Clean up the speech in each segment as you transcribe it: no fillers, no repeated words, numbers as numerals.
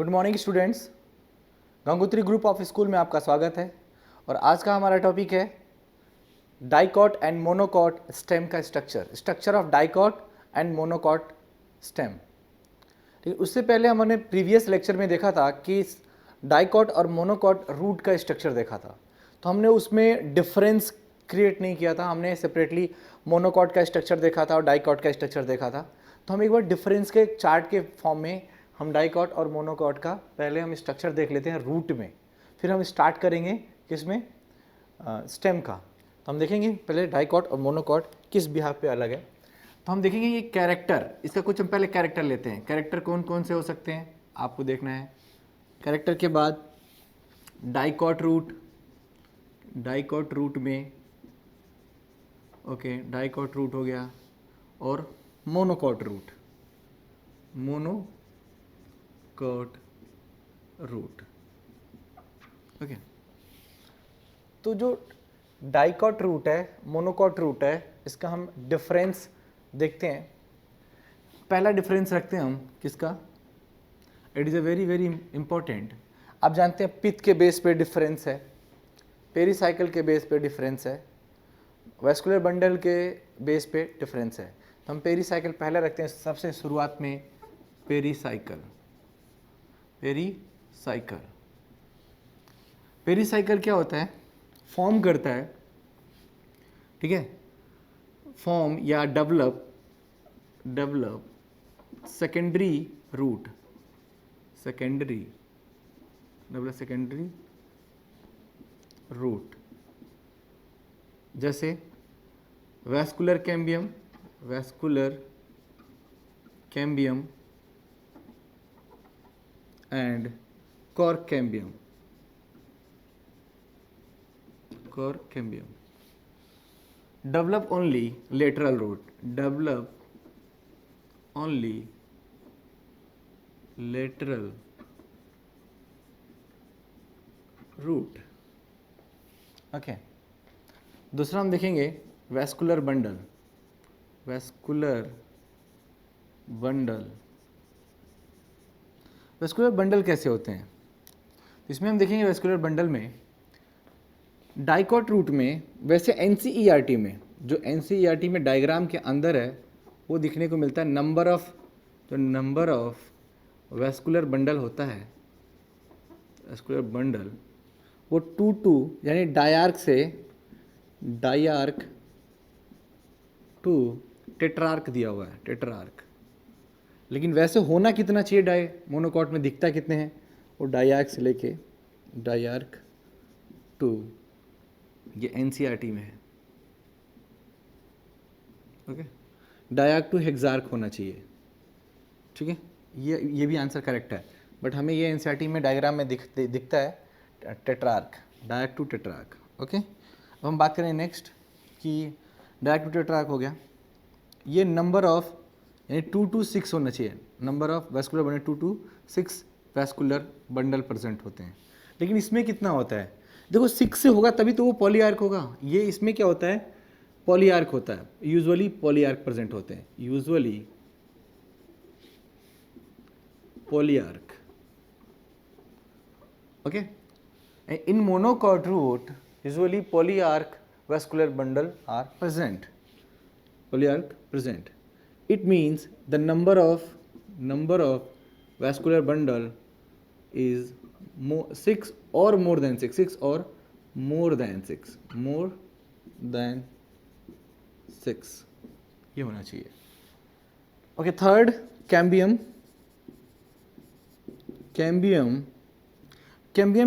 Good morning students, Gangotri group of school में आपका स्वागत है। और आज का हमारा टॉपिक है डाइकॉट एंड मोनोकॉट स्टेम का structure of dicot and monocot stem. ठीक है, उससे पहले हमने प्रीवियस लेक्चर में देखा था कि डाइकॉट और मोनोकॉट रूट का स्ट्रक्चर देखा था, तो हमने उसमें डिफरेंस क्रिएट नहीं किया था। हमने सेपरेटली मोनोकॉट का स्ट्रक्चर देखा था और डाइकॉट का स्ट्रक्चर देखा था। तो हम एक बार डिफरेंस के चार्ट के फॉर्म में हम डाइकॉट और मोनोकॉट का पहले हम स्ट्रक्चर देख लेते हैं रूट में, फिर हम स्टार्ट करेंगे किसमें, स्टेम का। तो हम देखेंगे पहले डाइकॉट और मोनोकॉट किस बिहाफ पे अलग है। तो हम देखेंगे ये कैरेक्टर, इसका कुछ हम पहले कैरेक्टर लेते हैं। कैरेक्टर कौन कौन से हो सकते हैं आपको देखना है। कैरेक्टर के बाद डाइकॉट रूट में, ओके, डाइकॉट रूट हो गया, और मोनोकॉट रूट, ओके। तो जो डाइकॉट रूट है, मोनोकॉट रूट है, इसका हम डिफरेंस देखते हैं। पहला डिफरेंस रखते हैं हम किसका, it is a very very important. आप जानते हैं पित्त के बेस पे डिफरेंस है, पेरीसाइकिल के बेस पे डिफरेंस है, वैस्कुलर बंडल के बेस पे डिफरेंस है। तो हम पेरीसाइकिल पहले रखते हैं सबसे शुरुआत में। पेरीसाइकिल क्या होता है, फॉर्म करता है, ठीक है, फॉर्म या डेवलप सेकेंडरी रूट, जैसे vascular cambium and cork cambium. Develop only lateral root, okay. दूसरा हम देखेंगे वैस्कुलर बंडल। वैस्कुलर बंडल कैसे होते हैं, इसमें हम देखेंगे वैस्कुलर बंडल में डाइकॉट रूट में, वैसे एनसीईआरटी में, जो एनसीईआरटी में डायग्राम के अंदर है वो दिखने को मिलता है। नंबर ऑफ वैस्कुलर बंडल होता है, वैस्कुलर बंडल वो 2 यानी डायार्क टू टेट्रार्क दिया हुआ है, टेट्रार्क। लेकिन वैसे होना कितना चाहिए, मोनोकॉट में दिखता कितने हैं, वो डायार्क से लेके डायार्क टू, ये एनसीईआरटी में है, ओके। डायार्क टू हेक्सार्क होना चाहिए, ठीक है। ये भी आंसर करेक्ट है, बट हमें ये एनसीईआरटी में डायग्राम में दिखता है टेट्रार्क, डायार्क टू टेट्रार्क, ओके। अब हम बात करें नेक्स्ट कि डायार्क टू टेट्रार्क हो गया, ये नंबर ऑफ यानी 2 to 6 होना चाहिए। Number of vascular bundle 2 to 6 vascular bundle present होते हैं। लेकिन इसमें कितना होता है, देखो 6 से होगा तभी तो वो पॉलीआर्क होगा। ये इसमें क्या होता है, पॉलीआर्क होता है, यूजुअली पॉलीआर्क प्रेजेंट होते हैं, usually polyarch, okay. In monocot root usually polyarch vascular bundle are present, It means the number of vascular bundle is 6 or more than 6, 6 or more than 6, ये होना चाहिए, ओके। थर्ड कैम्बियम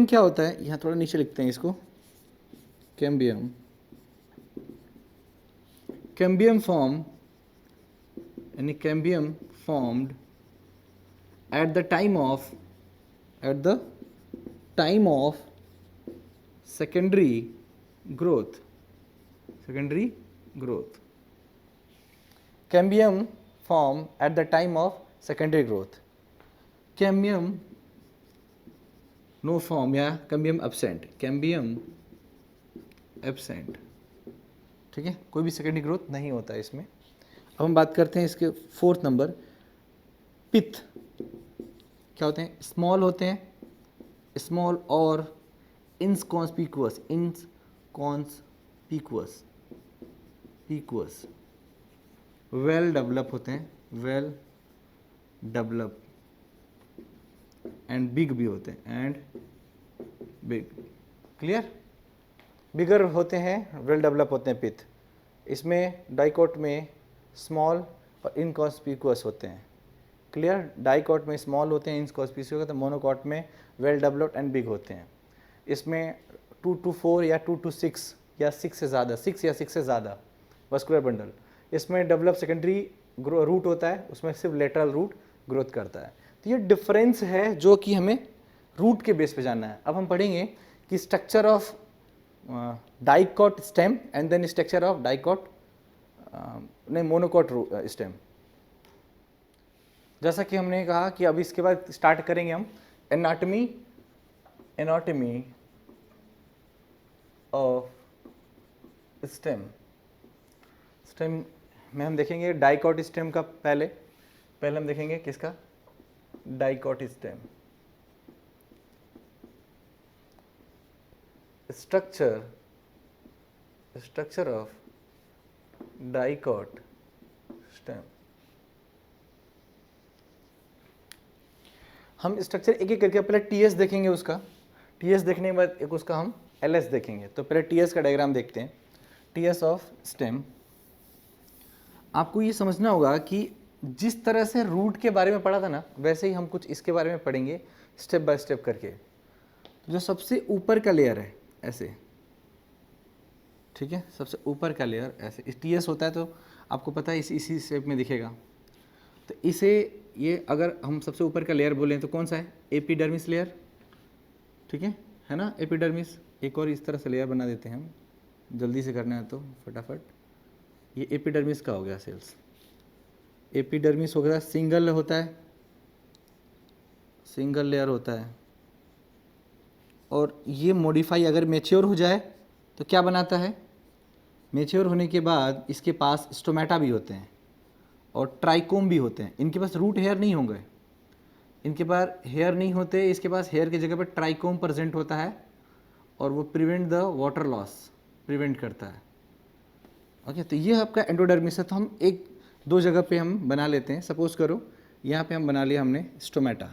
क्या होता है, यहाँ थोड़ा नीचे लिखते हैं इसको। Cambium formed at the time of secondary growth. Cambium form at the time of secondary growth. Cambium no form या cambium absent, ठीक है, कोई भी सेकेंडरी ग्रोथ नहीं होता है इसमें। अब हम बात करते हैं इसके 4th नंबर, पित्त। क्या होते हैं, स्मॉल होते हैं, स्मॉल और इनकॉन्स्पिकुअस, इनकॉन्स्पिकुअस, वेल डेवलप होते हैं, वेल डेवलप, एंड बिग भी होते हैं, एंड बिग, क्लियर, बिगर होते हैं, वेल डेवलप होते हैं पिथ। इसमें डाइकोट में स्मॉल और इनकॉन्स्पिकुअस होते हैं, क्लियर, डाइकोट में स्मॉल होते हैं, इनकॉन्स्पिकुअस होते हैं, मोनोकोट में वेल डेवलप्ड एंड बिग होते हैं। इसमें 2 to 4 या 2 to 6 या 6 से ज़्यादा, 6 या 6 से ज़्यादा वस्कुलर बंडल। इसमें डेवलप सेकेंडरी रूट होता है, उसमें सिर्फ लेटरल रूट ग्रोथ करता है। तो ये डिफरेंस है जो कि हमें रूट के बेस पे जानना है। अब हम पढ़ेंगे कि structure of dicot stem and then structure of dicot नहीं मोनोकोट स्टेम। जैसा कि हमने कहा कि अब इसके बाद स्टार्ट करेंगे हम एनाटॉमी ऑफ स्टेम। स्टेम में हम देखेंगे डाइकोट स्टेम का, पहले हम देखेंगे किसका, dicot stem. Structure of dicot stem. हम स्ट्रक्चर एक एक करके पहले टीएस देखेंगे, उसका टीएस देखने के बाद एक उसका हम एलएस देखेंगे। तो पहले टीएस का डायग्राम देखते हैं। टीएस ऑफ स्टेम, आपको ये समझना होगा कि जिस तरह से रूट के बारे में पढ़ा था ना, वैसे ही हम कुछ इसके बारे में पढ़ेंगे स्टेप बाय स्टेप करके। तो जो सबसे ऊपर का लेयर है ऐसे, ठीक है, सबसे ऊपर का लेयर ऐसे टीएस होता है, तो आपको पता है इसी शेप में दिखेगा। तो इसे ये अगर हम सबसे ऊपर का लेयर बोलें तो कौन सा है, एपिडर्मिस लेयर, ठीक है ना, एपिडर्मिस। एक और इस तरह से लेयर बना देते हैं हम, जल्दी से करना है तो फटाफट। ये एपिडर्मिस का हो गया सेल्स, एपिडर्मिस हो गया, सिंगल होता है, सिंगल लेयर होता है। और ये मॉडिफाई अगर मैच्योर हो जाए तो क्या बनाता है, मैच्योर होने के बाद इसके पास स्टोमेटा भी होते हैं और ट्राइकोम भी होते हैं। इनके पास रूट हेयर नहीं होंगे, इनके पास हेयर नहीं होते, इसके पास हेयर की जगह पर ट्राइकोम प्रेजेंट होता है और वो prevent the water loss, prevent करता है। ओके, तो ये आपका एंडोडर्मिस है। तो हम एक दो जगह पे हम बना लेते हैं। सपोज करो यहाँ पे हम बना लिया हमने स्टोमेटा,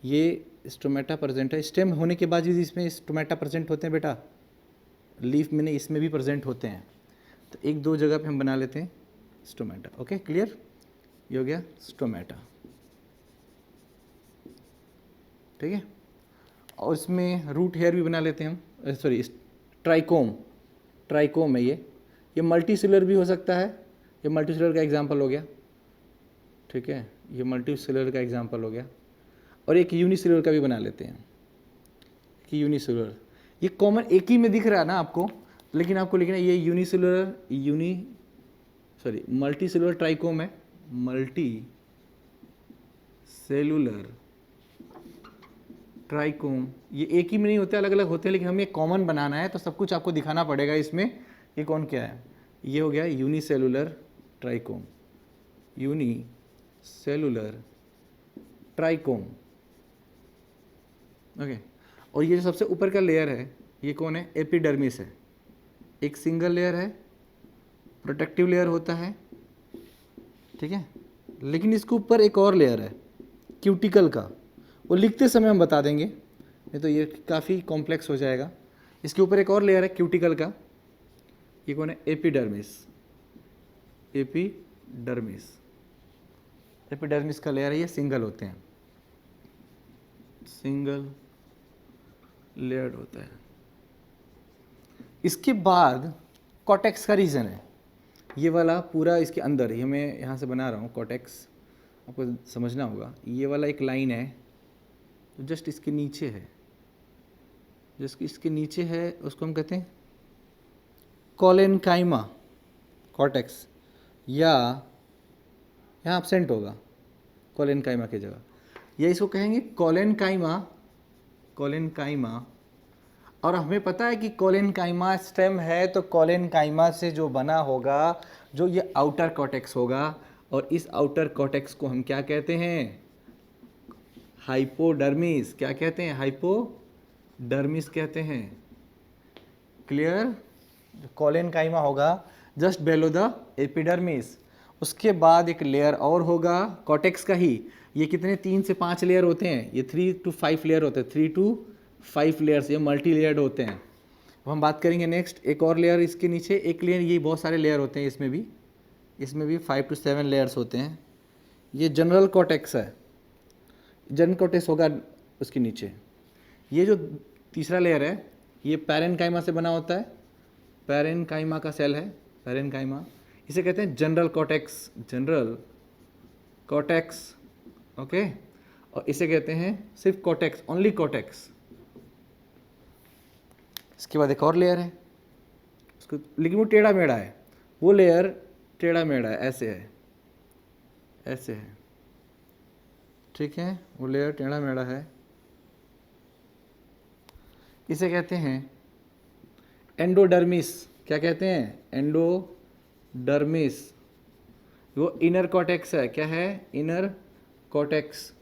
ये स्टोमेटा प्रेजेंट है। स्टेम होने के बाद भी इसमें स्टोमेटा प्रेजेंट होते हैं बेटा, लीफ में नहीं, इसमें भी प्रेजेंट होते हैं। तो एक दो जगह पे हम बना लेते हैं स्टोमेटा। ओके, क्लियर, ये हो गया स्टोमेटा, ठीक है। और इसमें रूट हेयर भी बना लेते हैं हम, सॉरी ट्राइकोम है ये मल्टी सेलुलर भी हो सकता है। ये मल्टी सेलुलर का एग्जांपल हो गया, ठीक है, ये मल्टी सेलुलर का एग्जांपल हो गया। और एक यूनिसेलुलर का भी बना लेते हैं कि यूनिसेलुलर, ये कॉमन एक ही में दिख रहा है ना आपको, लेकिन आपको लिखना है ये यूनिसेलुलर मल्टी सेलुलर ट्राइकोम है, मल्टी सेलुलर ट्राइकोम। ये एक ही में नहीं होते, अलग अलग होते हैं, लेकिन हमें कॉमन बनाना है तो सब कुछ आपको दिखाना पड़ेगा इसमें कि कौन क्या है। ये हो गया unicellular trichome, unicellular trichome, okay. और ये जो सबसे ऊपर का लेयर है ये कौन है, एपिडर्मिस है। एक सिंगल लेयर है, प्रोटेक्टिव लेयर होता है, ठीक है, लेकिन इसके ऊपर एक और लेयर है क्यूटिकल का, वो लिखते समय हम बता देंगे, नहीं तो ये काफ़ी कॉम्प्लेक्स हो जाएगा। इसके ऊपर एक और लेयर है क्यूटिकल का, ये कौन है, एपिडर्मिस। एपिडर्मिस का लेयर है, ये सिंगल होते हैं, सिंगल लेयर होता है। इसके बाद कॉटेक्स का रीजन है, ये वाला पूरा इसके अंदर, ये मैं यहाँ से बना रहा हूँ कॉटेक्स, आपको समझना होगा। ये वाला एक लाइन है तो जस्ट इसके नीचे है, जस्ट इसके नीचे है, उसको हम कहते हैं कोलेनकाइमा कॉटेक्स, या यहाँ एब्सेंट होगा कोलेनकाइमा की जगह, या इसको कहेंगे कोलेनकाइमा। और हमें पता है कि कोलेनकाइमा स्टेम है, तो कोलेनकाइमा से जो बना होगा, जो ये आउटर कॉटेक्स होगा, और इस आउटर कॉटेक्स को हम क्या कहते हैं, हाइपोडर्मिस, क्या कहते हैं? हाइपोडर्मिस कहते हैं। क्लियर? कॉलन काइमा होगा जस्ट बेलो द एपिडर्मिस। उसके बाद एक लेयर और होगा कॉटेक्स का ही। ये कितने 3 से 5 लेयर होते हैं, ये 3 to 5 लेयर होते हैं, 3 to 5 लेयर्स, ये मल्टी लेयर्ड होते हैं। अब हम बात करेंगे नेक्स्ट एक और लेयर इसके नीचे, एक लेयर, ये बहुत सारे लेयर होते हैं इसमें भी 5 to 7 लेयर्स होते हैं। ये जनरल कॉटेक्स है, जनरल कॉटेक्स होगा उसके नीचे। ये जो तीसरा लेयर है ये पैरेन्काइमा से बना होता है, पैरेन्काइमा का सेल है, पैरेन्काइमा, इसे कहते हैं जनरल कॉटेक्स, ओके। और इसे कहते हैं सिर्फ कॉटेक्स, ओनली कॉटेक्स। इसके बाद एक और लेयर है उसको, लेकिन वो टेढ़ा मेढ़ा है, वो लेयर टेढ़ा मेढ़ा है, ऐसे है, ठीक है, वो लेयर टेढ़ा मेढ़ा है। इसे कहते हैं एंडोडर्मिस। क्या कहते हैं? एंडोडर्मिस। वो इनर कॉटेक्स है। क्या है? Inner cortex.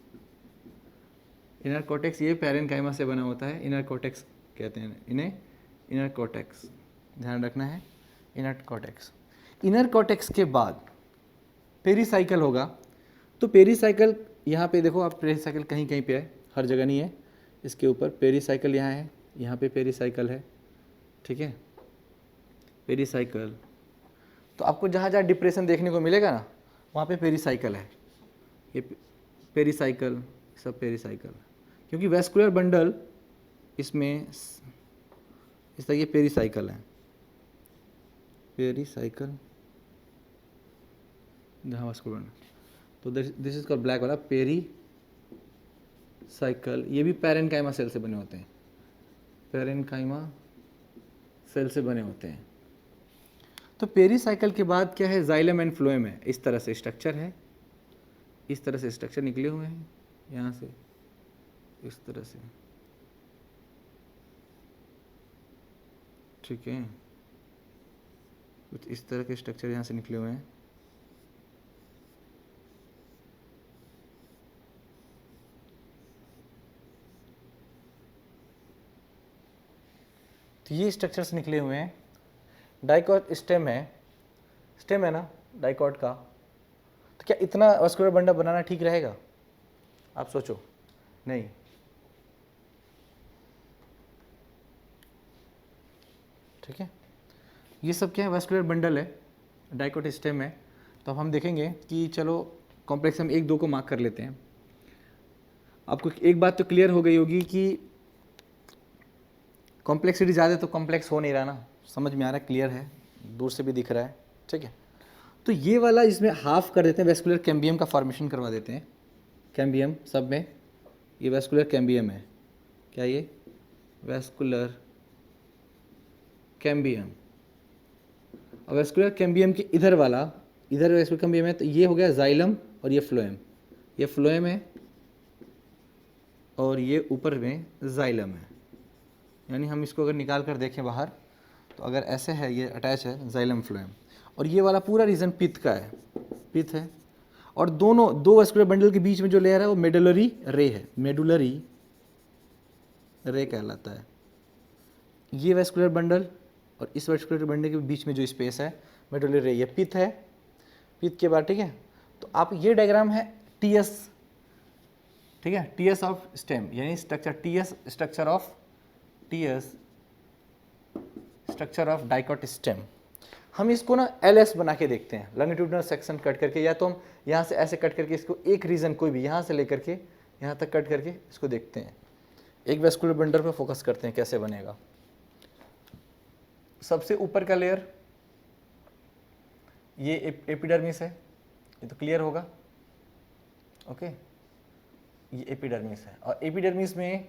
ये पैरेन्काइमा से बना होता है, इनर कॉटेक्स कहते हैं इन्हें, इनर कॉटेक्स, ध्यान रखना है, इनर कॉटेक्स। इनर कॉटेक्स के बाद पेरीसाइकिल होगा। तो पेरीसाइकिल यहाँ पे देखो आप, पेरीसाइकिल कहीं कहीं पे है, हर जगह नहीं है। इसके ऊपर पेरीसाइकिल यहाँ है, यहाँ पे पेरीसाइकिल है, ठीक है, पेरीसाइकिल। तो आपको जहाँ जहाँ डिप्रेशन देखने को मिलेगा ना, वहाँ पे पेरीसाइकिल है, ये पेरीसाइकिल, सब पेरीसाइकिल, क्योंकि वैस्कुलर बंडल इसमें इस तरह ये पेरीसाइकिल है, पेरीसाइकिल जहाँ वैस्कुलर बंडल, तो दिस इज कॉल्ड ब्लैक वाला पेरीसाइकिल। ये भी पैरेन्काइमा सेल से बने होते हैं, पैरेन्काइमा सेल से बने होते हैं। तो पेरीसाइकिल के बाद क्या है? जाइलम एंड फ्लोएम है। इस तरह से स्ट्रक्चर है, इस तरह से स्ट्रक्चर निकले हुए हैं, यहाँ से इस तरह से, ठीक है, कुछ इस तरह के स्ट्रक्चर यहाँ से निकले हुए हैं। तो ये स्ट्रक्चर्स निकले हुए हैं। डाइकॉट स्टेम है ना डाइकॉट का। तो क्या इतना वैस्कुलर बंडल बनाना ठीक रहेगा? आप सोचो, नहीं। ठीक है, ये सब क्या है? वैस्कुलर बंडल है, डाइकॉट स्टेम है। तो अब हम देखेंगे कि चलो कॉम्प्लेक्स हम 1-2 को मार्क कर लेते हैं। आपको एक बात तो क्लियर हो गई होगी कि कॉम्प्लेक्सिटी ज़्यादा तो कॉम्प्लेक्स हो नहीं रहा ना, समझ में आ रहा है, क्लियर है, दूर से भी दिख रहा है, ठीक है। तो ये वाला इसमें हाफ कर देते हैं, वैस्कुलर कैम्बियम का फॉर्मेशन करवा देते हैं। कैम्बियम सब में, ये वैस्कुलर कैम्बियम है। क्या ये? Vascular cambium. और वैस्कुलर कैम्बियम के इधर वाला, इधर वैस्कुलर कैम्बियम है, तो ये हो गया जाइलम और ये फ्लोएम। ये फ्लोएम है और ये ऊपर में जाइलम है। यानी हम इसको अगर निकाल कर देखें बाहर, तो अगर ऐसे है, ये अटैच है जाइलम फ्लोएम, और ये वाला पूरा रीजन पित्त का है, पित्त है। और दो वैस्कुलर बंडल के बीच में जो लेयर है वो मेडुलरी रे है, मेडुलरी रे कहलाता है। ये वैस्कुलर बंडल और इस वैस्कुलर बंडल के बीच में जो स्पेस है मेडुलरी रे, ये पित्त है। पित्त के बाद, ठीक है, तो आप ये डायग्राम है टीएस, ठीक है, टीएस ऑफ स्टेम, यानी structure TS, structure of dicot stem. हम इसको ना एलएस बना के देखते हैं, लॉन्गिट्यूडिनल सेक्शन कट करके, या तो हम यहाँ से ऐसे कट करके इसको एक रीजन कोई भी यहाँ से लेकर के यहाँ तक कट करके इसको देखते हैं। एक वैस्कुलर बंडल पे फोकस करते हैं कैसे बनेगा। सबसे ऊपर का लेयर ये एपिडर्मिस है, ये तो क्लियर होगा, ओके। ये एपिडर्मिस है, और एपिडर्मिस में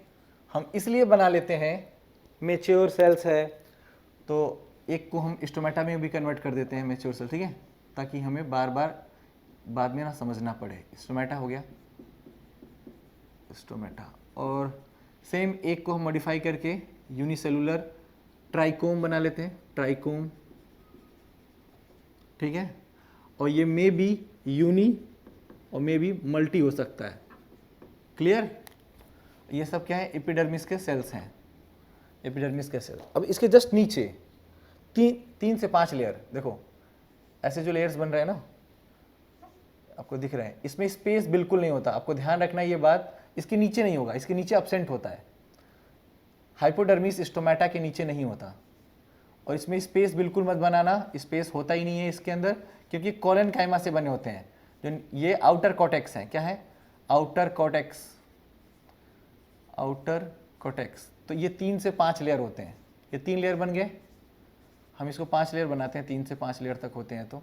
हम इसलिए बना लेते हैं, मैच्योर सेल्स है तो एक को हम स्टोमेटा में भी कन्वर्ट कर देते हैं, मैच्योर सेल, ठीक है, ताकि हमें बार बार बाद में ना समझना पड़े। स्टोमेटा हो गया, स्टोमेटा। और सेम एक को हम मॉडिफाई करके यूनिसेलुलर ट्राइकोम बना लेते हैं, ट्राइकोम, ठीक है। और ये मे बी यूनी और मे बी मल्टी हो सकता है, क्लियर? ये सब क्या है? एपिडर्मिस के सेल्स हैं, एपिडर्मिस के सेल। अब इसके जस्ट नीचे 3 से 5 लेयर, देखो ऐसे जो लेयर्स बन रहे हैं ना, आपको दिख रहे हैं, इसमें स्पेस बिल्कुल नहीं होता। आपको ध्यान रखना ये बात, इसके नीचे नहीं होगा, इसके नीचे एब्सेंट होता है। हाइपोडर्मिस स्टोमेटा के नीचे नहीं होता। और इसमें स्पेस बिल्कुल मत बनाना, स्पेस होता ही नहीं है इसके अंदर, क्योंकि कोलेनकाइमा से बने होते हैं। जो ये आउटर कॉर्टेक्स हैं, क्या है? Outer cortex, outer cortex. तो ये 3 से 5 लेयर होते हैं। ये 3 लेयर बन गए, हम इसको 5 लेयर बनाते हैं, 3 से 5 लेयर तक होते हैं। तो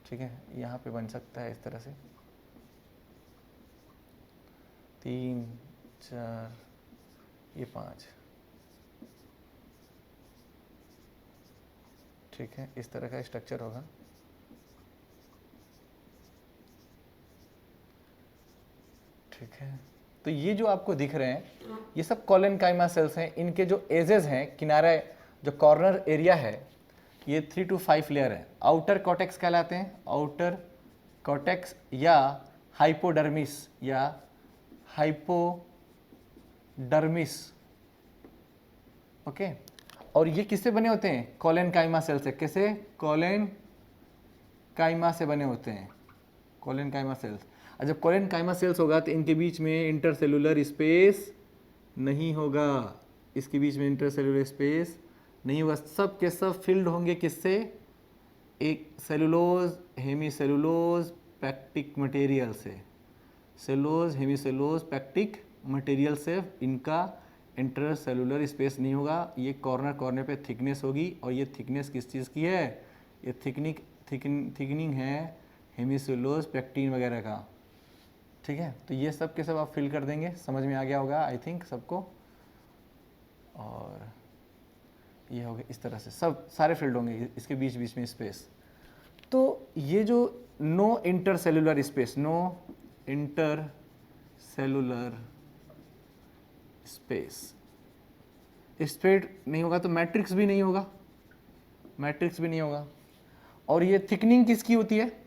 ठीक है, यहाँ पे बन सकता है इस तरह से 3, 4, ये 5, ठीक है, इस तरह का स्ट्रक्चर होगा। ठीक है, तो ये जो आपको दिख रहे हैं ये सब कोलेनकाइमा सेल्स हैं। इनके जो एजेस हैं, किनारा जो कॉर्नर एरिया है, ये 3 to 5 लेयर है। आउटर कॉर्टेक्स कहलाते हैं, आउटर कॉर्टेक्स या हाइपोडर्मिस या हाइपोडर्मिस। ओके, और ये किससे बने होते हैं? कोलेनकाइमा सेल से। कैसे? कोलेनकाइमा से बने होते हैं, कोलेनकाइमा सेल्स। और जब कोलेनकाइमा सेल्स होगा तो इनके बीच में इंटरसेलुलर स्पेस नहीं होगा, इसके बीच में इंटरसेलुलर स्पेस नहीं होगा। सब के सब फिल्ड होंगे किससे? एक सेलुलोज, हेमीसेलुलोज, पैक्टिक मटेरियल से। सेलुलोज, हेमीसेलुलोज, पैक्टिक मटेरियल से इनका इंटरसेलुलर स्पेस नहीं होगा। ये कॉर्नर पे थिकनेस होगी, और ये थिकनेस किस चीज़ की है? ये थिकनिंग है हेमीसेलुलोज, पैक्टिन वगैरह का। ठीक है, तो ये सब के सब आप फिल कर देंगे। समझ में आ गया होगा आई थिंक सबको। और ये हो गया इस तरह से, सब सारे फील्ड होंगे, इसके बीच बीच में स्पेस। तो ये जो no intercellular space, no intercellular space, spread नहीं होगा तो मैट्रिक्स भी नहीं होगा, मैट्रिक्स भी नहीं होगा। और ये थिकनिंग किसकी होती है?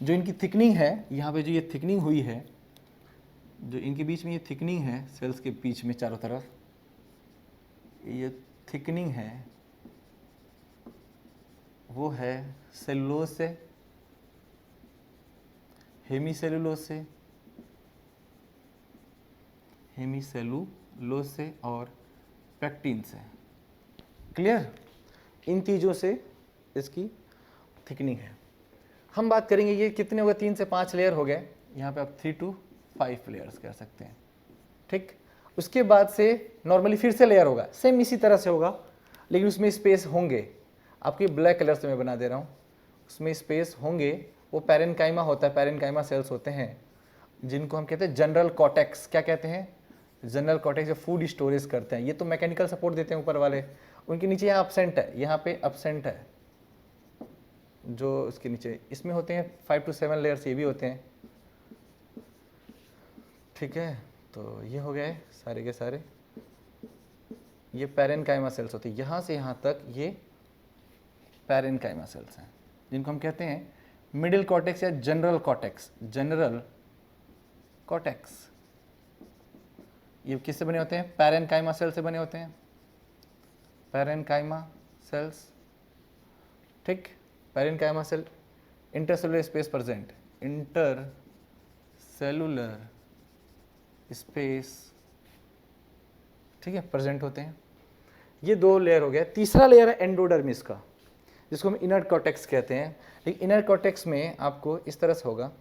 जो इनकी थिकनिंग है, यहाँ पे जो ये थिकनिंग हुई है, जो इनके बीच में ये थिकनिंग है, सेल्स के बीच में चारों तरफ ये थिकनिंग है, वो है सेलुलोज से, हेमीसेलुलोज से, हेमीसेलुलोज से और पैक्टिन से। क्लियर? इन चीज़ों से इसकी थिकनिंग है। हम बात करेंगे ये कितने हो गए? 3 से 5 लेयर हो गए। यहाँ पे आप 3 to 5 लेयर्स कह सकते हैं। ठीक, उसके बाद से नॉर्मली फिर से लेयर होगा, सेम इसी तरह से होगा, लेकिन उसमें स्पेस होंगे। आपकी ब्लैक कलर से मैं बना दे रहा हूँ, उसमें स्पेस होंगे। वो पैरेनकाइमा होता है, पैरेनकाइमा सेल्स होते हैं जिनको हम कहते हैं जनरल कॉर्टेक्स। क्या कहते हैं? जनरल कॉर्टेक्स, जो फूड स्टोरेज करते हैं। ये तो मैकेनिकल सपोर्ट देते हैं ऊपर वाले, उनके नीचे यहाँ एब्सेंट है, यहाँ पे एब्सेंट है जो उसके नीचे। इसमें होते हैं 5 to 7 लेयर्स, ये भी होते हैं। ठीक है, तो ये हो गए सारे के सारे। ये पैरेनकाइमा सेल्स होती है, यहाँ से यहाँ तक ये पैरेनकाइमा सेल्स हैं, जिनको हम कहते हैं मिडिल कॉर्टेक्स या जनरल कॉर्टेक्स। जनरल कॉर्टेक्स ये किससे बने होते हैं? पैरेनकाइमा सेल से बने होते हैं, पैरेनकाइमा सेल्स। ठीक, parenchyma cell, intercellular space present, intercellular space, ठीक है, प्रेजेंट होते हैं। ये 2 लेयर हो गया। तीसरा लेयर है एंडोडर्मिस का, जिसको हम इनर कॉर्टेक्स कहते हैं। लेकिन इनर कॉर्टेक्स में आपको इस तरह से होगा,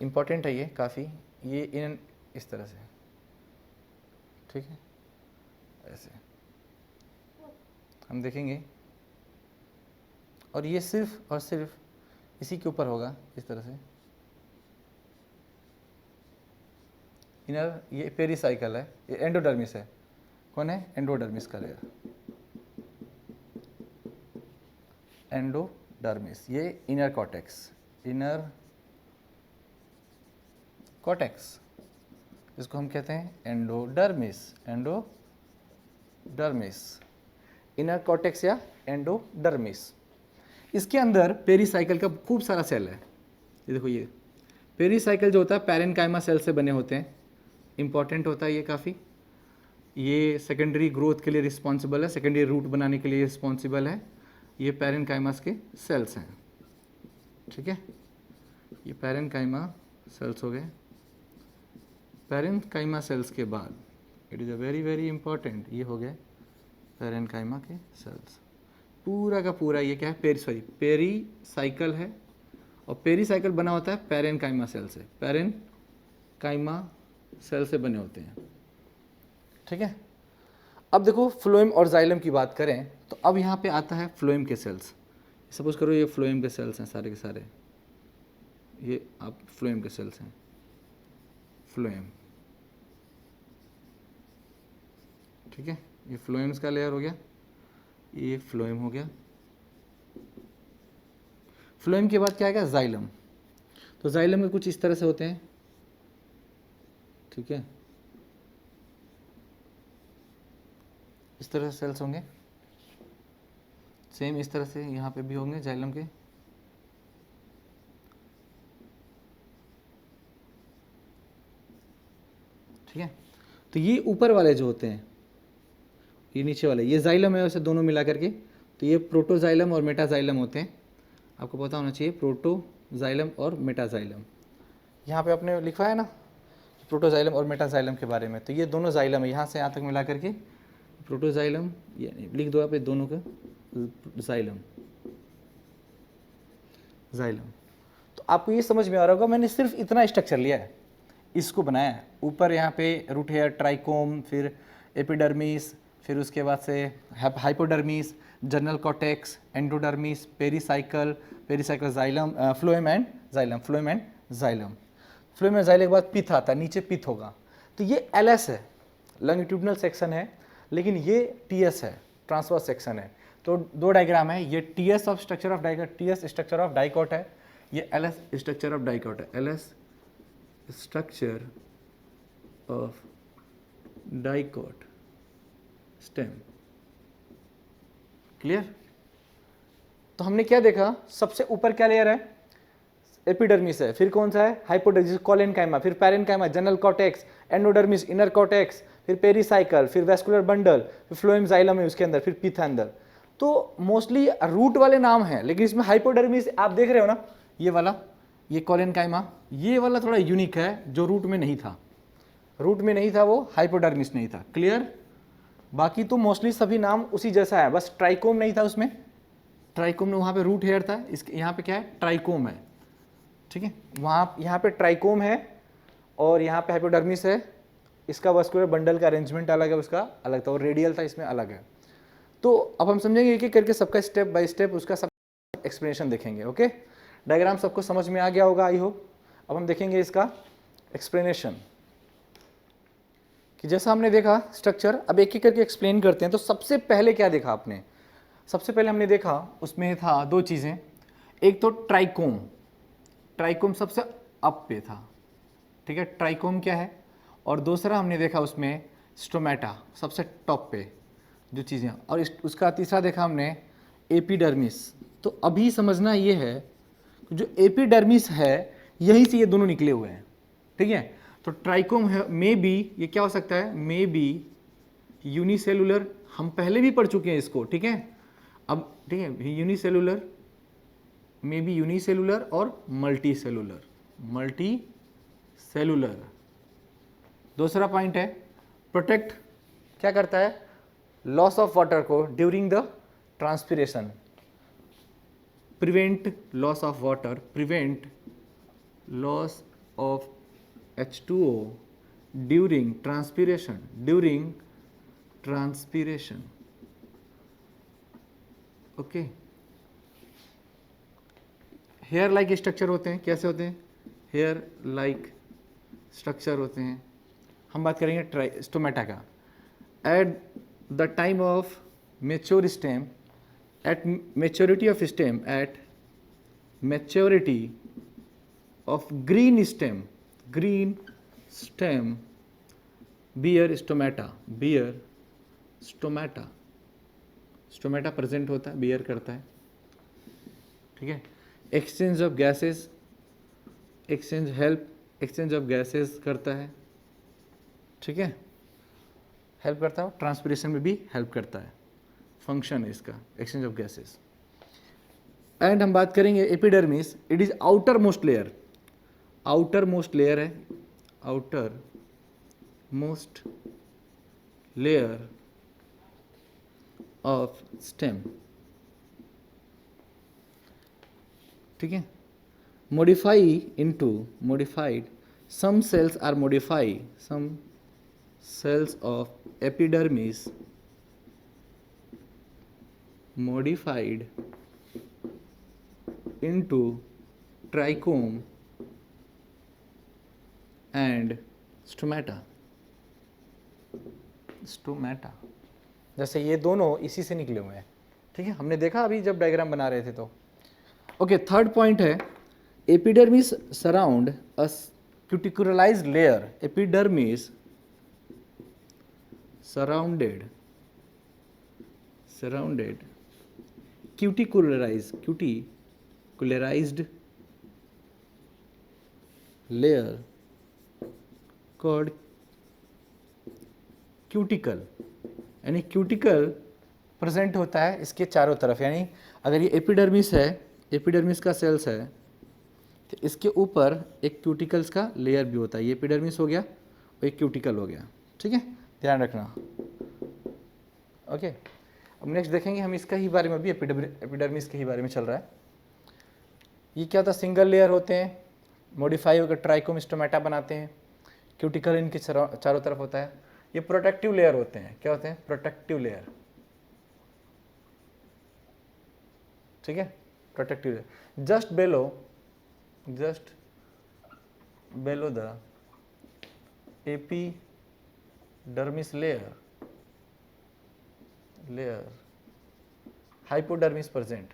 इंपॉर्टेंट है ये काफ़ी, ये इन इस तरह से, ठीक है, ऐसे हम देखेंगे। और ये सिर्फ और सिर्फ इसी के ऊपर होगा, इस तरह से। इनर ये पेरिसाइकल है, ये एंडोडर्मिस है। कौन है? एंडोडर्मिस का लेयर, एंडोडर्मिस। ये इनर कॉर्टेक्स, इनर कॉर्टेक्स, इसको हम कहते हैं एंडोडर्मिस, एंडोडर्मिस, इनर कॉर्टेक्स या एंडोडर्मिस। इसके अंदर पेरिसाइकल का खूब सारा सेल है। ये देखो, ये पेरीसाइकिल जो होता है पैरेन्काइमा सेल से बने होते हैं, इंपॉर्टेंट होता है ये काफ़ी। ये सेकेंडरी ग्रोथ के लिए रिस्पॉन्सिबल है, सेकेंडरी रूट बनाने के लिए रिस्पॉन्सिबल है। ये पैरेन्काइमास के सेल्स हैं, ठीक है। ये पैरेन्काइमा सेल्स हो गए। पैरेन्काइमा सेल्स के बाद it is a very very important, ये हो गए पैरेन्काइमा के सेल्स। पूरा का पूरा ये क्या है, पेरीसाइकिल है, और पेरीसाइकिल बना होता है पैरेन्काइमा सेल से, पैरेन्काइमा सेल से बने होते हैं, ठीक है। अब देखो फ्लोएम और जाइलम की बात करें तो अब यहाँ पे आता है फ्लोएम के सेल्स। सपोज करो ये फ्लोएम के सेल्स हैं सारे के सारे, ये आप फ्लोएम के सेल्स हैं, फ्लोएम, ठीक है। ये फ्लोएम्स का लेयर हो गया, ये फ्लोएम हो गया। फ्लोएम के बाद क्या आएगा, जाइलम। तो जाइलम के कुछ इस तरह से होते हैं, ठीक है, इस तरह से सेल्स होंगे। सेम इस तरह से यहाँ पे भी होंगे जाइलम के, ठीक है। तो ये ऊपर वाले जो होते हैं, ये नीचे वाले, ये जाइलम है, वैसे दोनों मिला करके, तो ये प्रोटोजाइलम और मेटाजाइलम होते हैं। आपको पता होना चाहिए प्रोटोजाइलम और मेटाजाइलम। यहाँ पे आपने लिखा है ना प्रोटोजाइलम और मेटाजाइलम के बारे में, तो ये दोनों जाइलम है, यहाँ से यहाँ तक मिला करके प्रोटोजाइलम, ये लिख दो आप, ये दोनों का जाइलम, जाइलम। तो आपको ये समझ में आ रहा होगा, मैंने सिर्फ इतना स्ट्रक्चर लिया है, इसको बनाया है। ऊपर यहाँ पे रूट हेयर, ट्राइकोम, फिर एपिडर्मिस, फिर उसके बाद से hypodermis, journal cortex, endodermis, pericycle, xylem, phloem and xylem, phloem and xylem. Phloem and xylem के बाद पिथ आता है, नीचे पिथ होगा। तो ये एलएस है, लॉन्गिट्यूडनल सेक्शन है, लेकिन ये टीएस है, ट्रांसवर्स सेक्शन है। तो दो डायग्राम है, ये TS of structure of dicot, TS structure of dicot है, ये एलएस स्ट्रक्चर ऑफ डाइकॉट है, LS structure of dicot stem. Clear? तो हमने क्या देखा, सबसे ऊपर क्या लेयर है, एपिडर्मिस है, फिर कौन सा है, हाइपोडर्मिस, कॉलेनकाइमा, फिर parenchyma, general cortex, endodermis, inner cortex, फिर पेरीसाइकिल, फिर वेस्कुलर बंडल, फिर फ्लोएम जाइलम है उसके अंदर, फिर पिथ है अंदर। तो मोस्टली रूट वाले नाम हैं, लेकिन इसमें हाइपोडर्मिस आप देख रहे हो ना, ये वाला, ये कॉलेनकाइमा, ये वाला थोड़ा यूनिक है, जो रूट में नहीं था, रूट में नहीं था वो, हाइपोडर्मिस नहीं था। क्लियर? बाकी तो मोस्टली सभी नाम उसी जैसा है, बस ट्राइकोम नहीं था उसमें, ट्राइकोम में वहाँ पे रूट हेयर था, इसके यहाँ पे क्या है, ट्राइकोम है, ठीक है। वहाँ यहाँ पे ट्राइकोम है और यहाँ पे हाइपोडर्मिस है, इसका वस्कुलर बंडल का अरेंजमेंट अलग है, उसका अलग था, और रेडियल था, इसमें अलग है। तो अब हम समझेंगे एक एक करके सबका स्टेप बाय स्टेप उसका सब एक्सप्लेनेशन देखेंगे। ओके, डायग्राम सबको समझ में आ गया होगा आई होप। अब हम देखेंगे इसका एक्सप्लेनेशन, कि जैसा हमने देखा स्ट्रक्चर, अब एक एक करके एक्सप्लेन करते हैं। तो सबसे पहले क्या देखा आपने, सबसे पहले हमने देखा उसमें था दो चीज़ें, एक तो ट्राइकोम, ट्राइकोम सबसे अप पे था, ठीक है, ट्राइकोम क्या है, और दूसरा हमने देखा उसमें स्टोमेटा, सबसे टॉप पे जो चीज़ें, और उसका तीसरा देखा हमने एपिडर्मिस। तो अभी समझना ये है कि जो एपिडर्मिस है यहीं से ये दोनों निकले हुए हैं, ठीक है। तो ट्राइकोम है, मे बी ये क्या हो सकता है, मे बी यूनिसेलुलर, हम पहले भी पढ़ चुके हैं इसको, ठीक है। अब ठीक है, यूनिसेलुलर, मे बी यूनिसेलुलर और मल्टी सेलुलर, मल्टी सेलुलर। दूसरा पॉइंट है प्रोटेक्ट, क्या करता है, लॉस ऑफ वाटर को during the transpiration, prevent loss of water, prevent loss of H2O during transpiration, during transpiration, okay. Hair like structure होते हैं, कैसे होते हैं, हेयर लाइक स्ट्रक्चर होते हैं। हम बात करेंगे स्टोमेटा का। At the time of mature stem, at maturity of stem, at maturity of green stem, green stem, bear stomata, bear stomata, stomata present होता है, बियर करता है, ठीक है। Exchange of gases, exchange of gases करता है, ठीक है, हेल्प करता है, ट्रांसपिरेशन में भी हेल्प करता है, फंक्शन है इसका एक्सचेंज ऑफ गैसेस। एंड हम बात करेंगे epidermis, it is outer most layer, outer most layer है, outer most layer of stem, ठीक है। modified some cells are modified, some cells of epidermis modified into trichome and stomata, जैसे ये दोनों इसी से निकले हुए हैं, ठीक है, हमने देखा अभी जब डायग्राम बना रहे थे तो। ओके, थर्ड पॉइंट है epidermis surround a cuticularized layer, epidermis surrounded cuticularized layer called cuticle, यानी क्यूटिकल प्रेजेंट होता है इसके चारों तरफ, यानी अगर ये एपिडर्मिस है, एपिडर्मिस का सेल्स है, तो इसके ऊपर एक क्यूटिकल्स का लेयर भी होता है, ये एपिडर्मिस हो गया और एक क्यूटिकल हो गया, ठीक है, ध्यान रखना। ओके, अब नेक्स्ट देखेंगे हम इसका ही बारे में, भी एपिडर्मिस के ही बारे में चल रहा है। ये क्या होता है, सिंगल लेयर होते हैं, मॉडिफाई होकर ट्राइकोम स्टोमेटा बनाते हैं, क्यूटिकल इनके चारों तरफ होता है। ये प्रोटेक्टिव लेयर होते हैं, क्या होते हैं, प्रोटेक्टिव लेयर, ठीक है, protective layer. Just below the epidermis layer hypodermis present,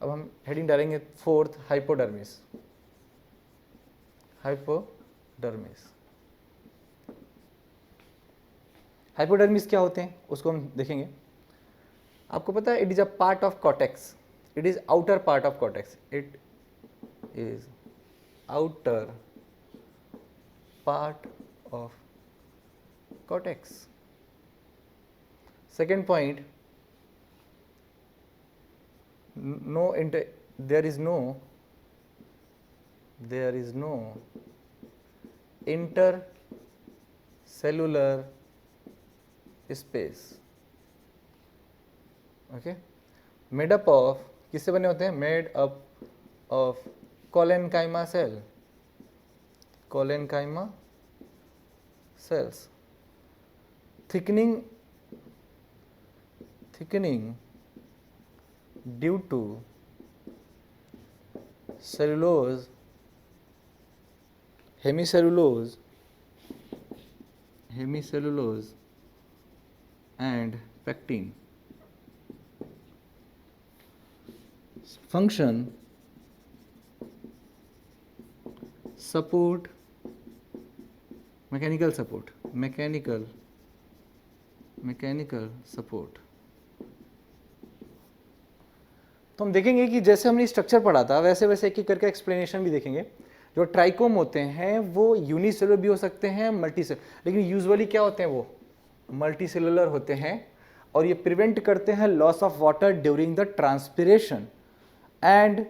अब हम हेडिंग डालेंगे फोर्थ, हाइपोडर्मिस। हाइपोडर्मिस क्या होते हैं उसको हम देखेंगे। आपको पता है, it is a part of cortex, it is outer part of cortex, it is outer part of cortex. Second point, there is no intercellular space, okay, made up of, किससे बने होते हैं, made up of collenchyma cells, thickening due to cellulose, hemicellulose and pectin. Function, support, mechanical support, तो हम देखेंगे कि जैसे हमने स्ट्रक्चर पढ़ा था वैसे वैसे एक एक करके एक्सप्लेनेशन भी देखेंगे। जो ट्राइकोम होते हैं वो यूनिसेलुलर भी हो सकते हैं, मल्टीसेलुलर, लेकिन यूजुअली क्या होते हैं, वो मल्टीसेलुलर होते हैं और ये प्रिवेंट करते हैं loss of water during the transpiration and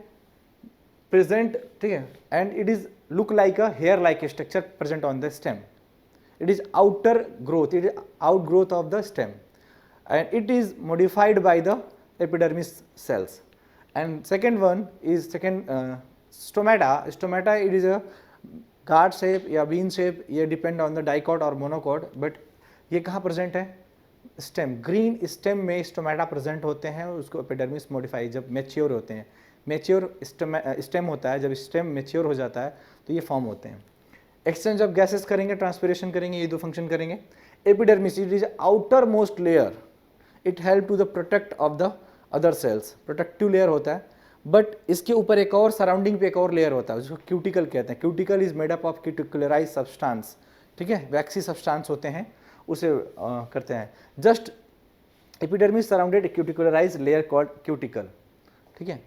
present, ठीक है, and it is look like a hair like structure present on the stem. It is outer growth, it is out growth of the stem and it is modified by the epidermis cells. And second one is stomata. It is a guard shape या bean shape, ये depend on the dicot और monocot, but ये कहाँ present है, stem, green stem में stomata present होते हैं और उसको epidermis modify जब mature होते हैं, mature stem होता है, जब stem mature हो जाता है तो ये form होते हैं। Exchange of gases करेंगे, transpiration करेंगे, ये दो function करेंगे। Epidermis, it is outermost layer, it help to the protect of the other sales, protective layer होता है, बट इसके ऊपर एक और सराउंडिंग पे एक और लेयर होता है जिसको क्यूटिकल कहते हैं। Cuticle is made up of cuticularize substance, ठीक है, वैक्सी सब्सटेंस होते हैं, उसे करते हैं। Just epidermis surrounded cuticularized layer called cuticle, ठीक है।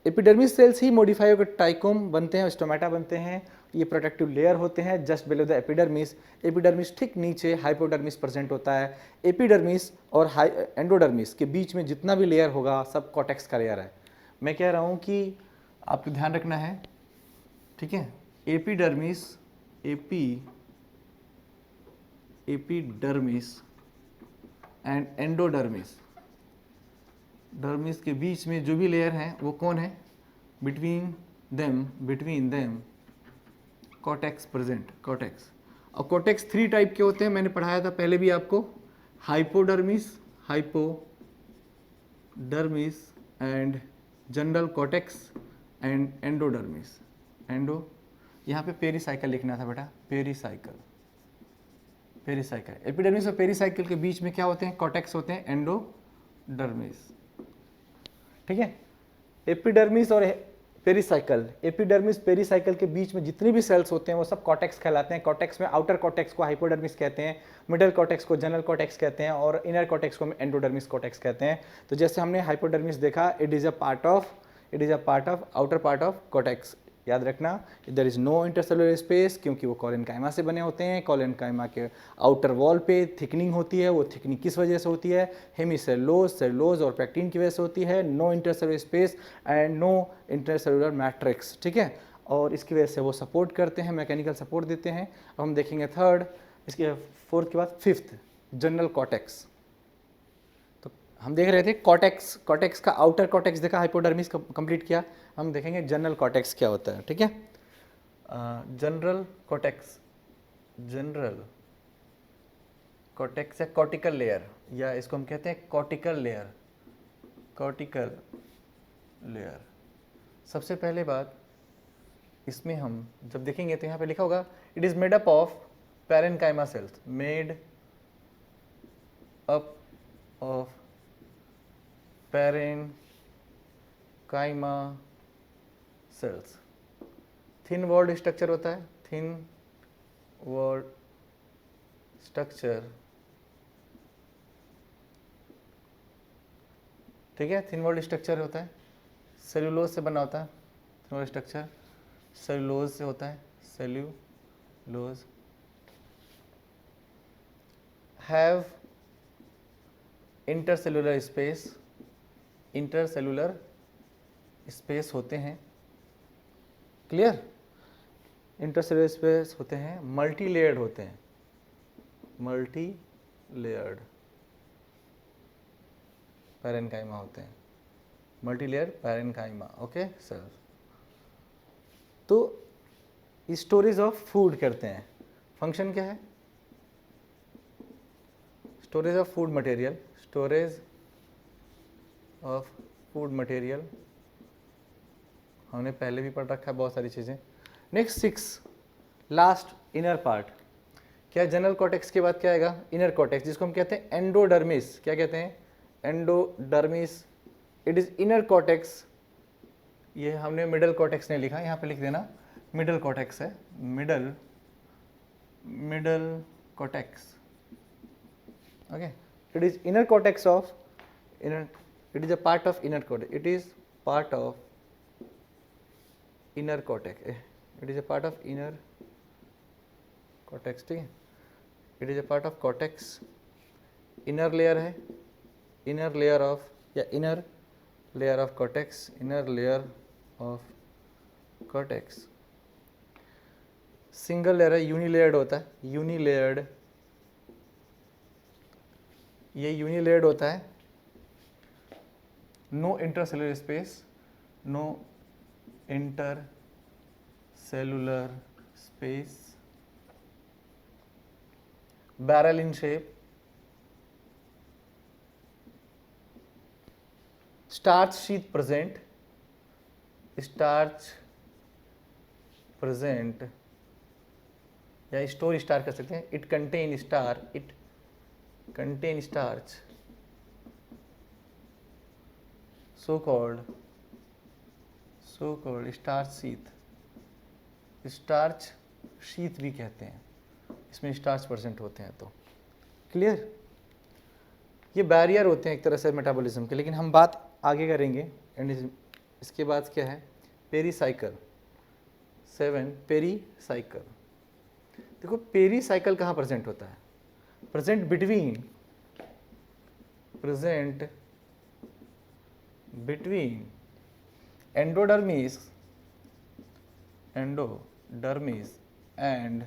एपिडर्मिस सेल्स ही मॉडिफाई होकर टाइकोम बनते हैं, स्टोमेटा बनते हैं, ये प्रोटेक्टिव लेयर होते हैं just below the epidermis. Epidermis ठीक नीचे हाइपोडर्मिस प्रेजेंट होता है। एपिडर्मिस और एंडोडर्मिस के बीच में जितना भी लेयर होगा सब कॉर्टेक्स का लेयर है। मैं कह रहा हूँ कि आपको ध्यान रखना है, ठीक है। Epidermis epidermis and endodermis, dermis के बीच में जो भी लेयर है वो कौन है, between them cortex present, cortex. और कॉर्टेक्स 3 टाइप के होते हैं, मैंने पढ़ाया था पहले भी आपको, hypodermis and general cortex and endodermis. यहाँ पे पेरीसाइकिल लिखना था बेटा, पेरीसाइकिल। एपिडर्मिस और पेरीसाइकिल के बीच में क्या होते हैं, कॉर्टेक्स होते हैं, एंडोडर्मिस, ठीक है। एपिडर्मिस और एपिडर्मिस पेरीसाइकिल के बीच में जितने भी सेल्स होते हैं वो सब कॉर्टेक्स कहलाते हैं। कॉर्टेक्स में आउटर कॉर्टेक्स को हाइपोडर्मिस कहते हैं, मिडल कॉर्टेक्स को जनरल कॉर्टेक्स कहते हैं और इनर कॉर्टेक्स को एंडोडर्मिस कॉर्टेक्स कहते हैं। तो जैसे हमने हाइपोडर्मिस देखा, it is a part of outer part of cortex. याद रखना, there is no intercellular space, क्योंकि वो कॉलेनकाइमा से बने होते हैं। कॉलेनकाइमा के आउटर वॉल पे थिकनिंग होती है, वो थिकनिंग किस वजह से होती है, सेलुलोज और पेक्टिन की वजह से होती है। No intercellular space and no intercellular matrix, ठीक है। और इसकी वजह से वो सपोर्ट करते हैं, मैकेनिकल सपोर्ट देते हैं। अब हम देखेंगे थर्ड, इसके फोर्थ के बाद फिफ्थ, जनरल कॉर्टेक्स। तो हम देख रहे थे कॉर्टेक्स का आउटर कॉर्टेक्स देखा, हाइपोडर्मिस कंप्लीट किया। हम देखेंगे जनरल कॉर्टेक्स क्या होता है, ठीक है। जनरल कॉर्टेक्स या कॉर्टिकल लेयर, या इसको हम कहते हैं कॉर्टिकल लेयर। सबसे पहले बात, इसमें हम जब देखेंगे तो यहाँ पे लिखा होगा, it is made up of parenchyma cells, made up of parenchyma cells. Thin walled structure होता है, थिन वॉल्ड स्ट्रक्चर, ठीक है। थिन वॉल्ड स्ट्रक्चर होता है, सेल्यूलोज से बना होता है। थिन वॉल्ड स्ट्रक्चर सेल्यूलोज से होता है, सेल्यूलोज। हैव इंटरसेलुलर स्पेस होते हैं, क्लियर। इंटरसेलुलर स्पेस होते हैं, मल्टी लेयर्ड होते हैं, पैरेनकाइमा होते हैं, multi layer parenchyma, okay sir. तो स्टोरेज ऑफ फूड करते हैं, फंक्शन क्या है, स्टोरेज ऑफ फूड मटेरियल, हमने पहले भी पढ़ रखा है बहुत सारी चीज़ें। Next 6, last, inner part. क्या जनरल कॉर्टेक्स के बाद क्या आएगा, इनर कॉर्टेक्स, जिसको हम कहते हैं एंडोडर्मिस। क्या कहते हैं, endodermis. It is inner cortex. ये हमने मिडल कॉर्टेक्स नहीं लिखा, यहाँ पे लिख देना मिडल कॉर्टेक्स है, middle cortex, okay. It is inner cortex of inner, it is a part of inner cortex, it is part of inner cortex, it is a part of inner cortex, ठीक है। It is a part of cortex, inner layer है, inner layer of cortex, inner layer of cortex. Single layer है, unilayered होता है, unilayered, ये unilayered होता है। No intercellular space, no intercellular space, barrel in shape, starch sheath present, या store star कर सकते हैं। It contain starch, so called starch sheath भी कहते हैं, इसमें स्टार्च प्रेजेंट होते हैं। तो क्लियर। ये बैरियर होते हैं एक तरह से मेटाबॉलिज्म के, लेकिन हम बात आगे करेंगे। एंड इसके बाद क्या है, पेरीसाइकिल। 7 पेरीसाइकिल। देखो पेरीसाइकिल कहाँ प्रेजेंट होता है, present between endodermis and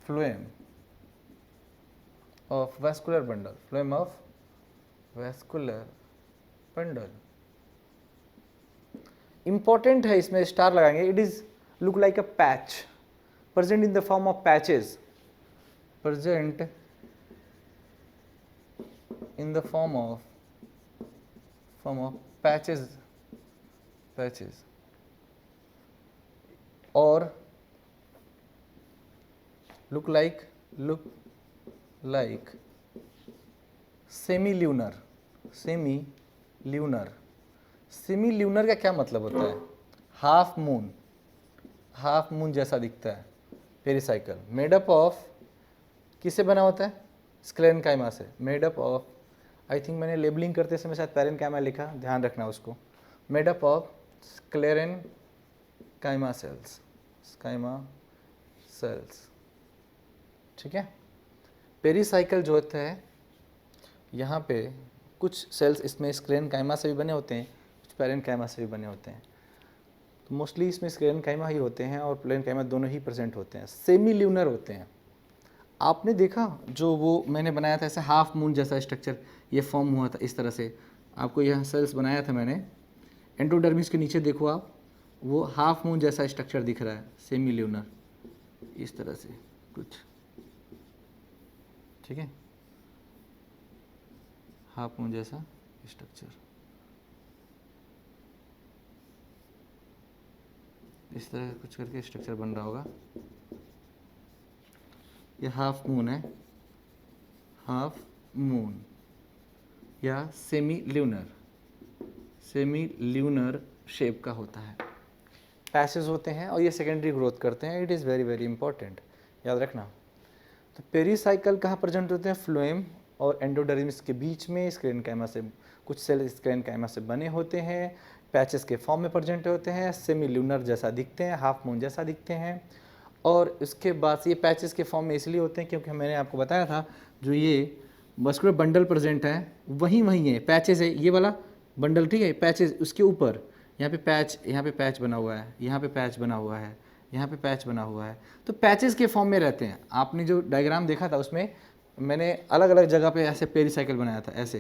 phloem of vascular bundle, phloem of vascular bundle. Important है, इसमें स्टार लगाएंगे। It is look like a patch, present in the form of patches, present in the form of patches or look like semi-lunar। semi-lunar का क्या मतलब होता है, half moon जैसा दिखता है। पेरीसाइकिल मेड अप ऑफ, किससे बना होता है, स्क्लेरेनकाइमा से। Made up of, I think मैंने लेबलिंग करते समय शायद पैरेनकाइमा लिखा, ध्यान रखना उसको। Made up of sclerenchyma cells, ठीक है। पेरीसाइकिल जो होता है, यहाँ पे कुछ सेल्स इसमें स्क्लेरेनकाइमा से भी बने होते हैं, कुछ पैरेनकाइमा से भी बने होते हैं। तो मोस्टली इसमें स्क्लेरेनकाइमा ही होते हैं और प्लेनकाइमा दोनों ही प्रेजेंट होते हैं। सेमी ल्यूनर होते हैं। आपने देखा जो वो मैंने बनाया था ऐसे हाफ मून जैसा स्ट्रक्चर, ये फॉर्म हुआ था इस तरह से। आपको यह सेल्स बनाया था मैंने, एंडोडर्मिस के नीचे देखो आप, वो हाफ मून जैसा स्ट्रक्चर दिख रहा है, सेमी ल्यूनर इस तरह से कुछ, ठीक है, हाफ मून जैसा स्ट्रक्चर इस तरह कुछ करके स्ट्रक्चर बन रहा होगा। ये हाफ मून है, हाफ मून या सेमी ल्यूनर शेप का होता है। पैसेज होते हैं और ये सेकेंडरी ग्रोथ करते हैं। It is very very important, याद रखना। तो पेरीसाइकिल कहाँ प्रेजेंट होते हैं, फ्लोएम और एंडोडर्मिस के बीच में। स्क्लेरेनकाइमा से कुछ सेल स्क्लेरेनकाइमा से बने होते हैं, पैचेस के फॉर्म में प्रेजेंट होते हैं, सेमी ल्यूनर जैसा दिखते हैं, हाफ मून जैसा दिखते हैं। और इसके बाद ये पैचेस के फॉर्म में इसलिए होते हैं क्योंकि मैंने आपको बताया था जो ये वैस्कुलर बंडल प्रेजेंट है वहीं है, पैचेस है ये वाला बंडल, ठीक है। पैचेस उसके ऊपर, यहाँ पे पैच बना हुआ है, यहाँ पे पैच बना हुआ है, यहाँ पे पैच बना हुआ है। तो पैचेस के फॉर्म में रहते हैं। आपने जो डायग्राम देखा था उसमें मैंने अलग अलग जगह पे ऐसे पेरीसाइकिल बनाया था, ऐसे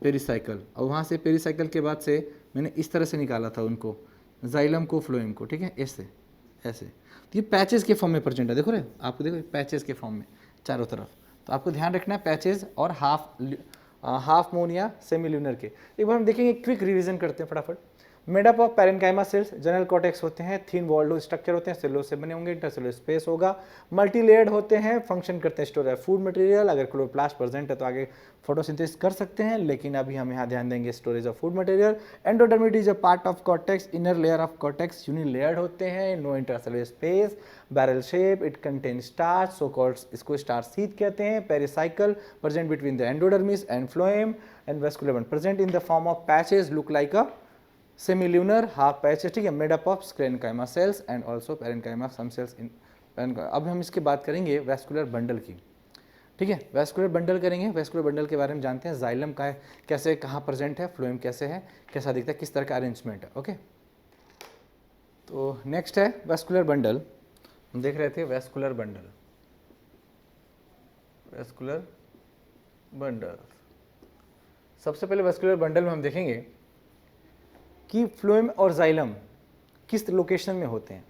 पेरीसाइकिल, और वहाँ से पेरीसाइकिल के बाद से मैंने इस तरह से निकाला था उनको, जाइलम को फ्लोएम को, ठीक है, ऐसे ऐसे। तो ये पैचेस के फॉर्म में प्रेजेंट है, देखो रे आपको, देखो पैचेस के फॉर्म में चारों तरफ। तो आपको ध्यान रखना है पैचेस और हाफ मून या सेमी ल्यूनर के। एक बार हम देखेंगे, क्विक रिवीजन करते हैं फटाफट। Made up of parenchyma cells, general cortex होते हैं, थिन वॉल्ड स्ट्रक्चर होते हैं, सेलों से बने होंगे, इंटरसेलुलर स्पेस होगा, मल्टीलेयर्ड होते हैं, फंक्शन करते हैं स्टोरेज फूड मटेरियल। अगर क्लोरोप्लास्ट प्रेजेंट है तो आगे फोटोसिंथेसिस कर सकते हैं, लेकिन अभी हम यहाँ ध्यान देंगे storage of food material. Endodermis is a part of cortex, inner layer of cortex unilayered होते हैं, no intercellular space, barrel shape, it contain starch, so called, इसको स्टार्च शीथ कहते हैं। Pericycle present between the endodermis and phloem and vascular bundle, present in the form of patches, look like a semilunar half patches, ठीक है, made up of sclerenchyma cells and also parenchyma some sales in parenchyma. अब हम इसकी बात करेंगे vascular bundle की, ठीक है, वैस्कुलर बंडल करेंगे। वैस्कुलर बंडल के बारे में जानते हैं, जाइलम का है, कैसे कहाँ प्रेजेंट है, फ्लोएम कैसे है, कैसा दिखता है, किस तरह का अरेंजमेंट है, ओके। तो नेक्स्ट है वैस्कुलर बंडल, हम देख रहे थे वैस्कुलर बंडल। सबसे पहले वैस्कुलर बंडल में हम देखेंगे कि फ्लोएम और जाइलम किस लोकेशन में होते हैं।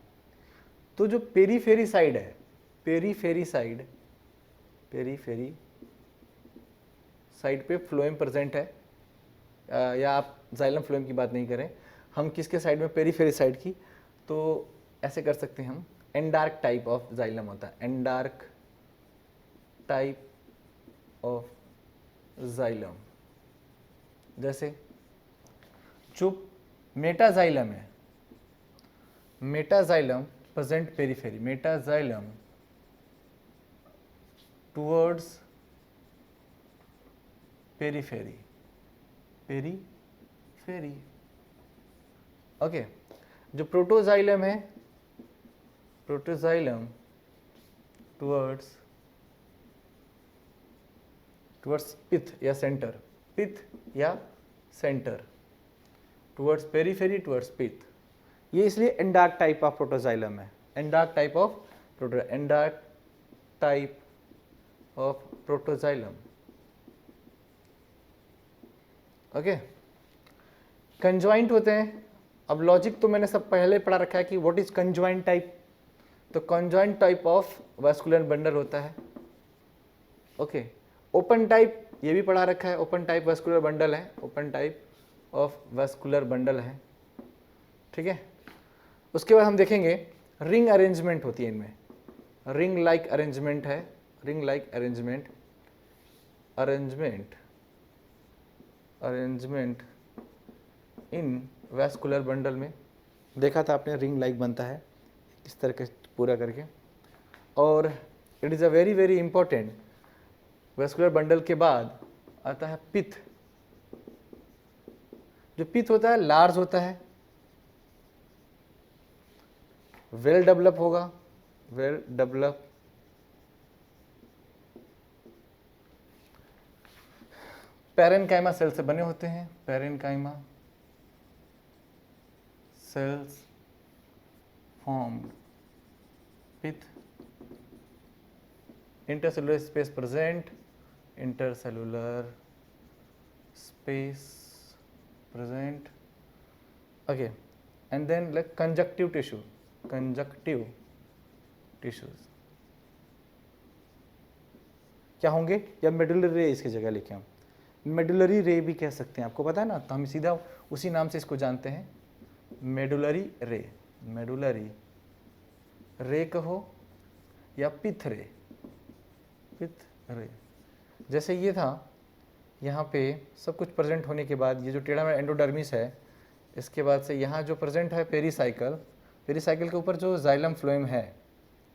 तो जो पेरीफेरी साइड है, पेरीफेरी साइड पे फ्लोएम प्रेजेंट है, या आप जाइलम फ्लोएम की बात नहीं करें, हम किसके साइड में, पेरीफेरी साइड की। तो ऐसे कर सकते हैं हम, एंडार्क टाइप ऑफ जाइलम होता है, एंडार्क टाइप ऑफ जाइलम। जैसे जो मेटाजाइलम है, metaxylem present periphery, metaxylem towards periphery, periphery. Okay, जो प्रोटोजाइलम है, प्रोटोजाइलम टुवर्ड्स पिथ या सेंटर, पिथ या सेंटर, टुवर्ड्स पेरीफेरी, टुवर्ड्स पिथ। ये इसलिए एंडार्क टाइप ऑफ प्रोटोजाइलम है, एंडार्क type of एंडार्क type of protoxylem. Okay, conjoint होते हैं। अब लॉजिक तो मैंने सब पहले पढ़ा रखा है कि व्हाट इज कंजॉइंट टाइप। तो conjoint type of vascular bundle होता है। ओके, ओपन टाइप ये भी पढ़ा रखा है, ओपन टाइप वास्कुलर बंडल है, open type of vascular bundle है। ठीक है, उसके बाद हम देखेंगे रिंग अरेंजमेंट होती है इनमें, रिंग लाइक अरेंजमेंट है, रिंग लाइक अरेंजमेंट, अरेंजमेंट इन वास्कुलर बंडल में देखा था आपने, रिंग लाइक बनता है इस तरह के पूरा करके। और it is a very very important. Vascular bundle के बाद आता है पिथ। जो पिथ होता है लार्ज होता है, वेल डेवलप होगा, वेल डेवलप, पैरेनकाइमा सेल से बने होते हैं, parenchyma cells formed with intercellular space present, intercellular space present. Okay, and then like conjunctive tissue, conjunctive tissues क्या होंगे, या मेडुलरी रे इसकी जगह लिखे हम, मेडुलरी रे भी कह सकते हैं, आपको पता है ना, तो हम सीधा उसी नाम से इसको जानते हैं, मेडुलरी रे, मेडुलरी रे कहो या पिथ रे, पिथ रे। जैसे ये था, यहाँ पे सब कुछ प्रेजेंट होने के बाद ये जो टेढ़ा में एंडोडर्मिस है, इसके बाद से यहाँ जो प्रेजेंट है पेरीसाइकिल, पेरीसाइकिल के ऊपर जो जाइलम फ्लोएम है,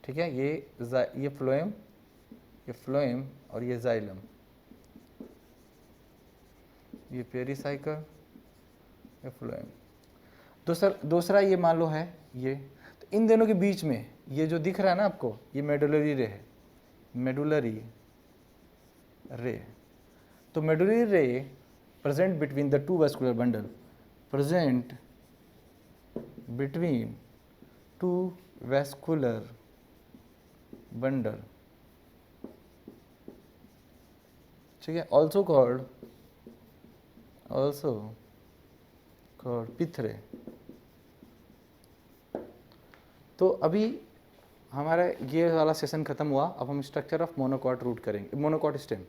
ठीक है, ये फ्लोएम, ये फ्लोएम और ये जाइलम, ये पेरीसाइकिल, ये फ्लोएम। दूसरा ये मान लो है ये, तो इन दोनों के बीच में ये जो दिख रहा है ना आपको, ये मेडुलरी रे है, मेडुलरी रे। तो मेडुलरी रे present between the two vascular bundle, present between two vascular bundle, ठीक है, ऑल्सो कॉल्ड पिथ रे। तो अभी हमारा ये वाला सेशन खत्म हुआ, अब हम स्ट्रक्चर ऑफ मोनोकॉट रूट करेंगे, मोनोकॉट स्टेम।